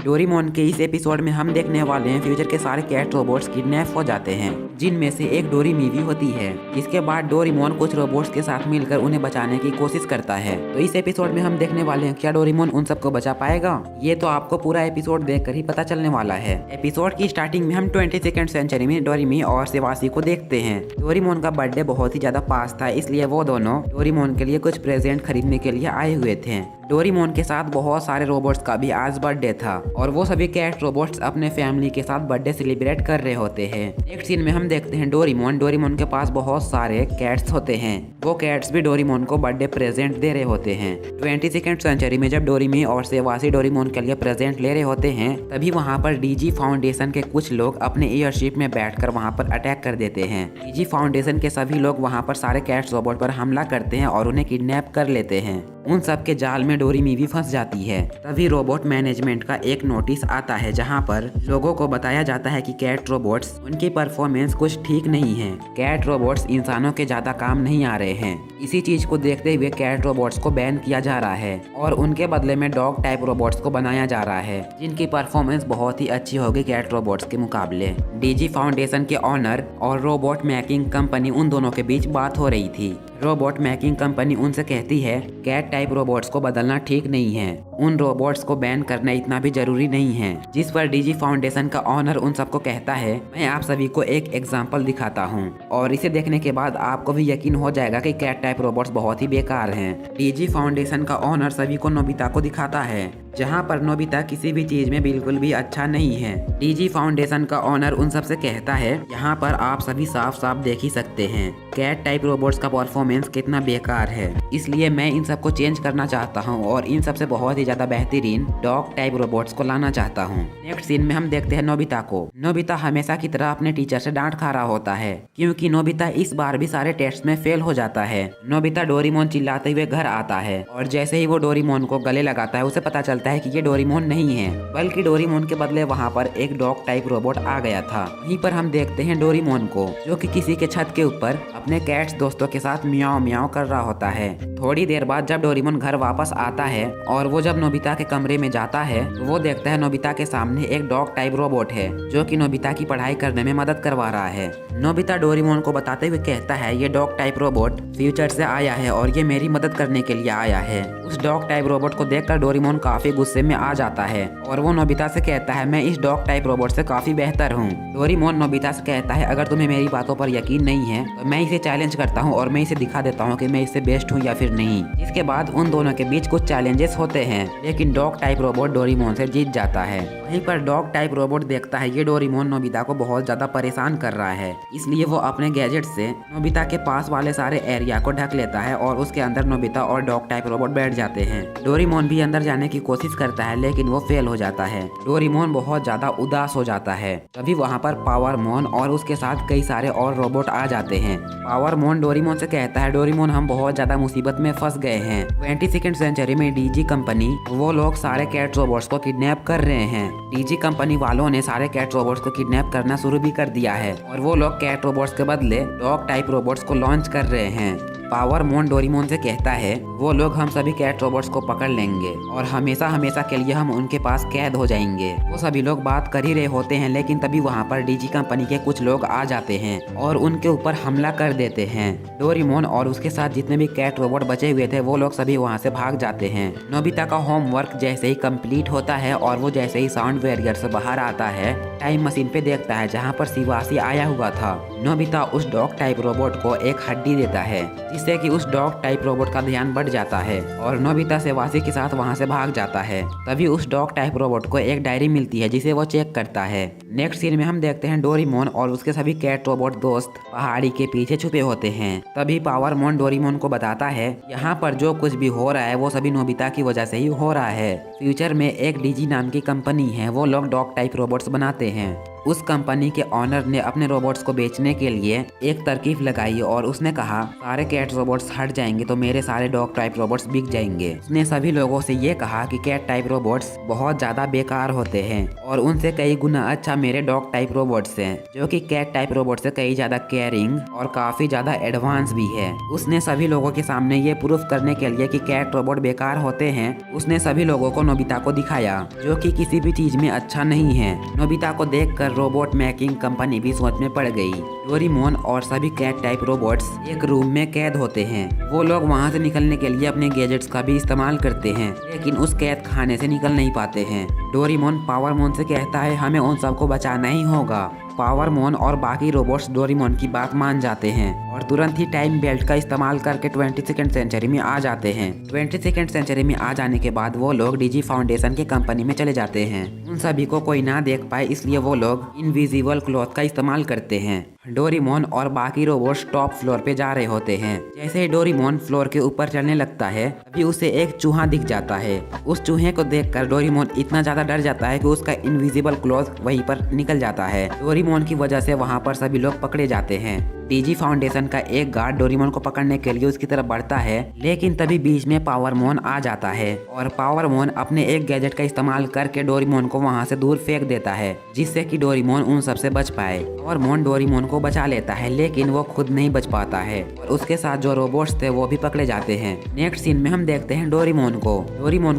Doraemon के इस episode में हम देखने वाले हैं फ्यूचर के सारे कैट रोबोट्स किडनैप हो जाते हैं, जिनमें से एक डोरेमी भी होती है। इसके बाद डोरेमोन कुछ रोबोट्स के साथ मिलकर उन्हें बचाने की कोशिश करता है। तो इस एपिसोड में हम देखने वाले हैं क्या डोरेमोन उन सबको बचा पाएगा। ये तो आपको पूरा एपिसोड देखकर ही पता चलने वाला है। एपिसोड की स्टार्टिंग में हम 22nd सेंचुरी में डोरेमी और सेवासी को देखते हैं। डोरेमोन का बर्थडे बहुत ही ज्यादा पास था, इसलिए वो दोनों डोरेमोन के लिए कुछ प्रेजेंट खरीदने के लिए आए हुए थे। डोरेमोन के साथ बहुत सारे रोबोट्स का भी आज बर्थडे था और वो सभी कैट रोबोट्स अपने फैमिली के साथ बर्थडे सेलिब्रेट कर रहे होते हैं। नेक्स्ट सीन में हम देखते हैं डोरेमोन के पास बहुत सारे कैट्स होते हैं। वो कैट्स भी डोरेमोन को बर्थडे प्रेजेंट दे रहे होते हैं। 22nd सेंचुरी में जब डोरेमी और सेवासी डोरेमोन के लिए प्रेजेंट ले रहे होते हैं, तभी वहाँ पर डीजी फाउंडेशन के कुछ लोग अपने एयरशिप में बैठकर वहाँ पर अटैक कर देते हैं। डीजी फाउंडेशन के सभी लोग वहाँ पर सारे कैट्स रोबोट पर हमला करते हैं और उन्हें किडनैप कर लेते हैं। उन सब के जाल में डोरेमी भी फंस जाती है। तभी रोबोट मैनेजमेंट का एक नोटिस आता है, जहां पर लोगों को बताया जाता है कि कैट रोबोट्स उनकी परफॉर्मेंस कुछ ठीक नहीं है। कैट रोबोट्स इंसानों के ज्यादा काम नहीं आ रहे हैं। इसी चीज को देखते हुए कैट रोबोट्स को बैन किया जा रहा है और उनके बदले में डॉग टाइप रोबोट्स को बनाया जा रहा है, जिनकी परफॉर्मेंस बहुत ही अच्छी होगी कैट रोबोट्स के मुकाबले। डीजी फाउंडेशन के ऑनर और रोबोट मेकिंग कंपनी उन दोनों के बीच बात हो रही थी। रोबोट मेकिंग कंपनी उनसे कहती है कैट टाइप रोबोट्स को बदलना ठीक नहीं है, उन रोबोट्स को बैन करना इतना भी जरूरी नहीं है। जिस पर डीजी फाउंडेशन का ऑनर उन सबको कहता है, मैं आप सभी को एक एग्जांपल दिखाता हूँ और इसे देखने के बाद आपको भी यकीन हो जाएगा कि कैट टाइप रोबोट्स बहुत ही बेकार हैं। डीजी फाउंडेशन का ऑनर सभी को नोबिता को दिखाता है, जहाँ पर नोबिता किसी भी चीज में बिल्कुल भी अच्छा नहीं है। डीजी फाउंडेशन का ऑनर उन सबसे कहता है, यहाँ पर आप सभी साफ साफ देख ही सकते हैं कैट टाइप रोबोट्स का परफॉर्मेंस कितना बेकार है, इसलिए मैं इन सबको चेंज करना चाहता हूँ और इन सबसे बहुत ही ज्यादा बेहतरीन डॉग टाइप रोबोट्स को लाना चाहता हूँ। नेक्स्ट सीन में हम देखते हैं नोबिता को। नोबिता हमेशा की तरह अपने टीचर से डांट खा रहा होता है, क्योंकि नोबिता इस बार भी सारे टेस्ट में फेल हो जाता है। नोबिता डोरेमोन चिल्लाते हुए घर आता है और जैसे ही वो डोरेमोन को गले लगाता है, उसे पता चलता है कि ये डोरेमोन नहीं है, बल्कि डोरेमोन के बदले वहाँ पर एक डॉग टाइप रोबोट आ गया था। वहीं पर हम देखते हैं डोरेमोन को, जो कि किसी के छत के ऊपर अपने कैट्स दोस्तों के साथ मियाओ मियाओ कर रहा होता है। थोड़ी देर बाद जब डोरेमोन घर वापस आता है और वो जब नोबिता के कमरे में जाता है, तो वो देखता है नोबिता के सामने एक डॉग टाइप रोबोट है, जो कि नोबिता की पढ़ाई करने में मदद करवा रहा है। नोबिता डोरेमोन को बताते हुए कहता है, ये डॉग टाइप रोबोट फ्यूचर से आया है और ये मेरी मदद करने के लिए आया है। उस डॉग टाइप रोबोट को देखकर डोरेमोन काफी गुस्से में आ जाता है और वो नोबिता से कहता है, मैं इस डॉग टाइप रोबोट से काफी बेहतर हूँ। डोरेमोन नोबिता से कहता है, अगर तुम्हें मेरी बातों पर यकीन नहीं है तो मैं इसे चैलेंज करता हूँ और मैं इसे दिखा देता हूँ कि मैं इससे बेस्ट हूँ या फिर नहीं। इसके बाद उन दोनों के बीच कुछ चैलेंजेस होते हैं, लेकिन डॉग टाइप रोबोट डोरेमोन से जीत जाता है। वहीं पर डॉग टाइप रोबोट देखता है ये डोरेमोन नोबिता को बहुत ज्यादा परेशान कर रहा है, इसलिए वो अपने गैजेट से नोबिता के पास वाले सारे एरिया को ढक लेता है और उसके अंदर नोबिता और डॉग टाइप रोबोट बैठ जाते हैं। डोरेमोन भी अंदर जाने की कोशिश करता है, लेकिन वो फेल हो जाता है। डोरेमोन बहुत ज्यादा उदास हो जाता है। तभी वहाँ पर पावरमोन और उसके साथ कई सारे और रोबोट आ जाते हैं। पावरमोन डोरेमोन से कहता है, डोरेमोन हम बहुत ज्यादा मुसीबत में फंस गए हैं। 22nd सेंचुरी में डीजी कंपनी वो लोग सारे कैट रोबोट्स को किडनैप कर रहे हैं। डीजी कंपनी वालों ने सारे कैट रोबोट्स को किडनैप करना शुरू भी कर दिया है और वो लोग कैट रोबोट्स के बदले डॉग टाइप रोबोट्स को लॉन्च कर रहे हैं। पावरमोन डोरेमोन से कहता है, वो लोग हम सभी कैट रोबोट्स को पकड़ लेंगे और हमेशा हमेशा के लिए हम उनके पास कैद हो जाएंगे। वो सभी लोग बात कर ही रहे होते हैं, लेकिन तभी वहाँ पर डीजी कंपनी के कुछ लोग आ जाते हैं और उनके ऊपर हमला कर देते हैं। डोरेमोन और उसके साथ जितने भी कैट रोबोट बचे हुए थे, वो लोग सभी वहाँ से भाग जाते हैं। नोबिता का होमवर्क जैसे ही कंप्लीट होता है और वो जैसे ही साउंड बैरियर से बाहर आता है, टाइम मशीन पे देखता है जहाँ पर सेवासी आया हुआ था। नोबिता उस डॉग टाइप रोबोट को एक हड्डी देता है, जिससे कि उस डॉग टाइप रोबोट का ध्यान बढ़ जाता है और नोबिता सेवासी के साथ वहां से भाग जाता है। तभी उस डॉग टाइप रोबोट को एक डायरी मिलती है, जिसे वो चेक करता है। नेक्स्ट सीन में हम देखते हैं डोरेमोन और उसके सभी कैट रोबोट दोस्त पहाड़ी के पीछे छुपे होते हैं। तभी पावरमोन डोरेमोन को बताता है, यहाँ पर जो कुछ भी हो रहा है वो सभी नोबिता की वजह से ही हो रहा है। फ्यूचर में एक डीजी नाम की कंपनी है, वो लोग डॉग टाइप रोबोट्स बनाते हैं उस कंपनी के ऑनर ने अपने रोबोट्स को बेचने के लिए एक तरकीब लगाई और उसने कहा सारे कैट रोबोट्स हट जाएंगे तो मेरे सारे डॉग टाइप रोबोट्स बिक जाएंगे। उसने सभी लोगों से ये कहा कि कैट टाइप रोबोट्स बहुत ज्यादा बेकार होते हैं और उनसे कई गुना अच्छा मेरे डॉग टाइप रोबोट्स हैं, जो कि कैट टाइप रोबोट से कई ज्यादा केयरिंग और काफी ज्यादा एडवांस भी है। उसने सभी लोगों के सामने ये प्रूफ करने के लिए कि कैट रोबोट बेकार होते हैं, उसने सभी लोगों को नोबिता को दिखाया, जो कि किसी भी चीज में अच्छा नहीं है। नोबिता को देखकर रोबोट मेकिंग कंपनी भी सोच में पड़ गई। डोरेमोन और सभी कैट टाइप रोबोट्स एक रूम में कैद होते हैं। वो लोग वहाँ से निकलने के लिए अपने गैजेट्स का भी इस्तेमाल करते हैं, लेकिन उस कैद खाने से निकल नहीं पाते हैं। डोरेमोन पावरमोन से कहता है हमें उन सबको बचाना ही होगा। पावरमोन और बाकी रोबोट्स डोरेमोन की बात मान जाते हैं और तुरंत ही टाइम बेल्ट का इस्तेमाल करके 22nd सेंचुरी में आ जाते हैं। 22nd सेंचुरी में आ जाने के बाद वो लोग डीजी फाउंडेशन के कंपनी में चले जाते हैं। उन सभी को कोई ना देख पाए इसलिए वो लोग इनविजिबल क्लॉथ का इस्तेमाल करते हैं। डोरेमोन और बाकी रोबोट्स टॉप फ्लोर पे जा रहे होते हैं। जैसे ही डोरेमोन फ्लोर के ऊपर चलने लगता है तभी उसे एक चूहा दिख जाता है। उस चूहे को देखकर डोरेमोन इतना ज्यादा डर जाता है कि उसका इनविजिबल क्लॉथ वहीं पर निकल जाता है। डोरेमोन की वजह से वहाँ पर सभी लोग पकड़े जाते हैं। डीजी फाउंडेशन का एक गार्ड डोरेमोन को पकड़ने के लिए उसकी तरफ बढ़ता है, लेकिन तभी बीच में पावरमोन आ जाता है और पावरमोन अपने एक गैजेट का इस्तेमाल करके डोरेमोन को वहां से दूर फेंक देता है, जिससे कि डोरेमोन उन सबसे बच पाए। पावरमोन डोरेमोन को बचा लेता है, लेकिन वो खुद नहीं बच पाता है और उसके साथ जो रोबोट्स थे वो भी पकड़े जाते हैं। नेक्स्ट सीन में हम देखते हैं डोरेमोन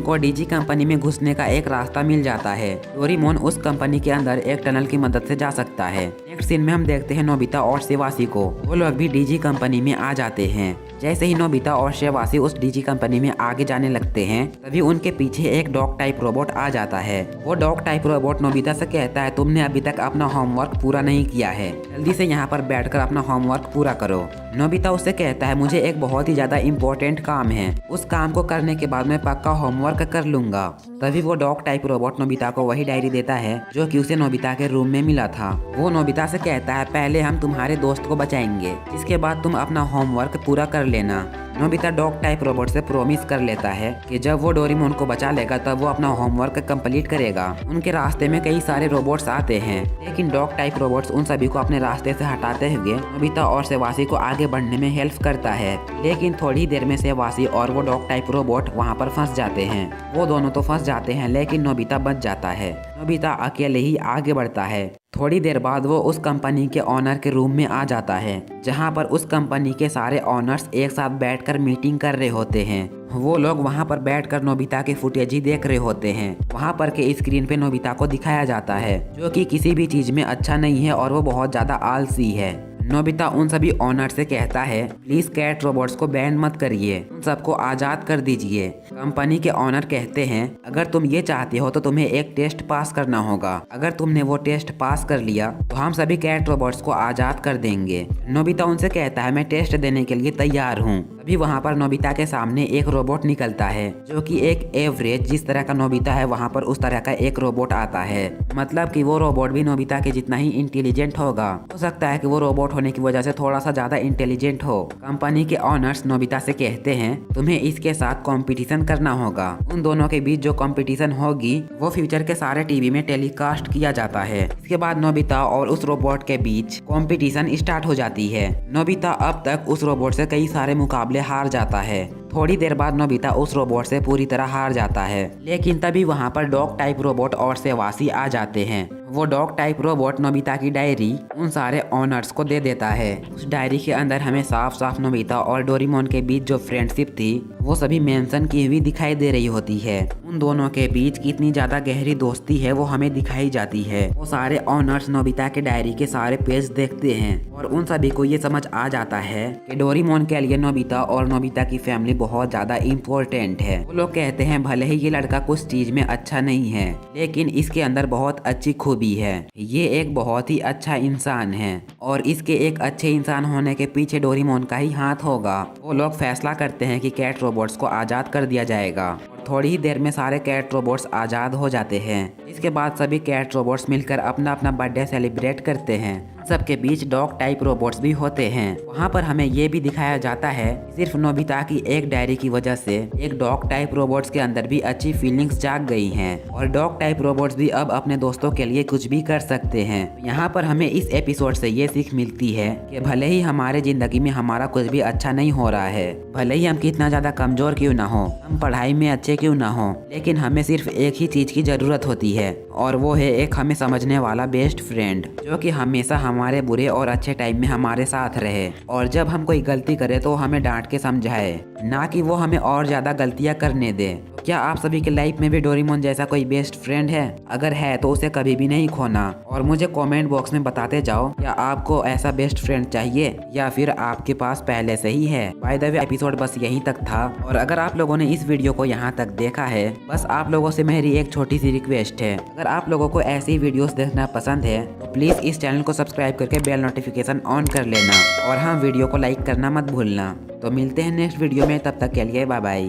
को डीजी कंपनी में घुसने का एक रास्ता मिल जाता है। डोरेमोन उस कंपनी के अंदर एक टनल की मदद से जा सकता है। नेक्स्ट सीन में हम देखते हैं नोबिता और शिवासी को। वो लोग भी डीजी कंपनी में आ जाते हैं। जैसे ही नोबिता और शिवासी उस डीजी कंपनी में आगे जाने लगते हैं तभी उनके पीछे एक डॉग टाइप रोबोट आ जाता है। वो डॉग टाइप रोबोट नोबिता से कहता है तुमने अभी तक अपना होमवर्क पूरा नहीं किया है, जल्दी से यहाँ पर बैठकर अपना होमवर्क पूरा करो। नोबिता उससे कहता है मुझे एक बहुत ही ज्यादा इम्पोर्टेंट काम है, उस काम को करने के बाद मैं पक्का होमवर्क कर लूंगा। तभी वो डॉग टाइप रोबोट नोबिता को वही डायरी देता है जो कि उसे नोबिता के रूम में मिला था। वो नोबिता से कहता है पहले हम तुम्हारे दोस्त को बचाएंगे, इसके बाद तुम अपना होमवर्क पूरा कर लेना। नोबिता डॉग टाइप रोबोट से प्रॉमिस कर लेता है कि जब वो डोरेमोन को बचा लेगा तब वो अपना होमवर्क कंप्लीट करेगा। उनके रास्ते में कई सारे रोबोट्स आते हैं, लेकिन डॉग टाइप रोबोट्स उन सभी को अपने रास्ते से हटाते हुए नोबिता और शिवासी को आगे बढ़ने में हेल्प करता है। लेकिन थोड़ी देर में शिवासी और वो डॉग टाइप रोबोट वहाँ पर फंस जाते हैं। वो दोनों तो फंस जाते हैं, लेकिन नोबिता बच जाता है। नोबिता अकेले ही आगे बढ़ता है। थोड़ी देर बाद वो उस कंपनी के ऑनर के रूम में आ जाता है, जहां पर उस कंपनी के सारे ऑनर्स एक साथ बैठकर मीटिंग कर रहे होते हैं। वो लोग वहां पर बैठकर नोबिता के फुटेज ही देख रहे होते हैं। वहां पर के स्क्रीन पे नोबिता को दिखाया जाता है, जो कि किसी भी चीज में अच्छा नहीं है और वो बहुत ज्यादा आलसी है। नोबिता उन सभी ऑनर से कहता है प्लीज कैट रोबोट्स को बैन मत करिए, उन सबको आजाद कर दीजिए। कंपनी के ऑनर कहते हैं अगर तुम ये चाहते हो तो तुम्हें एक टेस्ट पास करना होगा, अगर तुमने वो टेस्ट पास कर लिया तो हम सभी कैट रोबोट्स को आजाद कर देंगे। नोबिता उनसे कहता है मैं टेस्ट देने के लिए तैयार हूँ। अभी वहाँ पर नोबिता के सामने एक रोबोट निकलता है, जो कि एक एवरेज जिस तरह का नोबिता है वहाँ पर उस तरह का एक रोबोट आता है। मतलब कि वो रोबोट भी नोबिता के जितना ही इंटेलिजेंट होगा। हो सकता है कि वो रोबोट होने की वजह से थोड़ा सा ज्यादा इंटेलिजेंट हो। कंपनी के ऑनर्स नोबिता से कहते हैं तुम्हें इसके साथ कंपटीशन करना होगा। उन दोनों के बीच जो कंपटीशन होगी वो फ्यूचर के सारे टीवी में टेलीकास्ट किया जाता है। इसके बाद नोबिता और उस रोबोट के बीच कंपटीशन स्टार्ट हो जाती है। नोबिता अब तक उस रोबोट से कई सारे मुकाबले हार जाता है। थोड़ी देर बाद नोबिता उस रोबोट से पूरी तरह हार जाता है, लेकिन तभी वहाँ पर डॉग टाइप रोबोट और शिवासी आ जाते हैं। वो डॉग टाइप रोबोट नोबिता की डायरी उन सारे ऑनर्स को दे देता है। उस डायरी के अंदर हमें साफ साफ नोबिता और डोरेमोन के बीच जो फ्रेंडशिप थी वो सभी मेंशन की हुई दिखाई दे रही होती है। उन दोनों के बीच कितनी ज्यादा गहरी दोस्ती है वो हमें दिखाई जाती है। वो सारे ऑनर्स नोबिता के डायरी के सारे पेज देखते हैं और उन सभी को ये समझ आ जाता है कि डोरेमोन के लिए नोबिता और नोबिता की फैमिली बहुत ज्यादा इम्पोर्टेंट है। वो लोग कहते हैं भले ही ये लड़का कुछ चीज में अच्छा नहीं है, लेकिन इसके अंदर बहुत अच्छी खूबी है। ये एक बहुत ही अच्छा इंसान है और इसके एक अच्छे इंसान होने के पीछे डोरेमोन का ही हाथ होगा। वो लोग फैसला करते हैं कि कैट रोबोट्स को आजाद कर दिया जाएगा। थोड़ी ही देर में सारे कैट रोबोट्स आजाद हो जाते हैं। इसके बाद सभी कैट रोबोट्स मिलकर अपना अपना बर्थडे सेलिब्रेट करते हैं। सबके बीच डॉग टाइप रोबोट्स भी होते हैं। वहाँ पर हमें ये भी दिखाया जाता है सिर्फ नोबिता की एक डायरी की वजह से एक डॉग टाइप रोबोट्स के अंदर भी अच्छी फीलिंग्स जाग गई हैं और डॉग टाइप रोबोट्स भी अब अपने दोस्तों के लिए कुछ भी कर सकते हैं। यहाँ पर हमें इस एपिसोड से ये सीख मिलती है कि भले ही हमारे जिंदगी में हमारा कुछ भी अच्छा नहीं हो रहा है, भले ही हम कितना ज्यादा कमजोर क्यों ना हो, हम पढ़ाई में अच्छे क्यों ना हो, लेकिन हमें सिर्फ एक ही चीज की जरूरत होती है और वो है एक हमें समझने वाला बेस्ट फ्रेंड, जो कि हमेशा हमारे बुरे और अच्छे टाइम में हमारे साथ रहे और जब हम कोई गलती करे तो हमें डांट के समझाए, ना कि वो हमें और ज्यादा गलतियां करने दे। क्या आप सभी के लाइफ में भी डोरेमोन जैसा कोई बेस्ट फ्रेंड है? अगर है तो उसे कभी भी नहीं खोना और मुझे कमेंट बॉक्स में बताते जाओ क्या आपको ऐसा बेस्ट फ्रेंड चाहिए या फिर आपके पास पहले से ही है। बाय द वे एपिसोड बस यहीं तक था और अगर आप लोगों ने इस वीडियो को यहाँ तक देखा है, बस आप लोगों से मेरी एक छोटी सी रिक्वेस्ट है, अगर आप लोगों को ऐसी वीडियोस देखना पसंद है तो प्लीज इस चैनल को सब्सक्राइब करके बेल नोटिफिकेशन ऑन कर लेना और हाँ, वीडियो को लाइक करना मत भूलना। तो मिलते हैं नेक्स्ट वीडियो में, तब तक के लिए बाय बाय।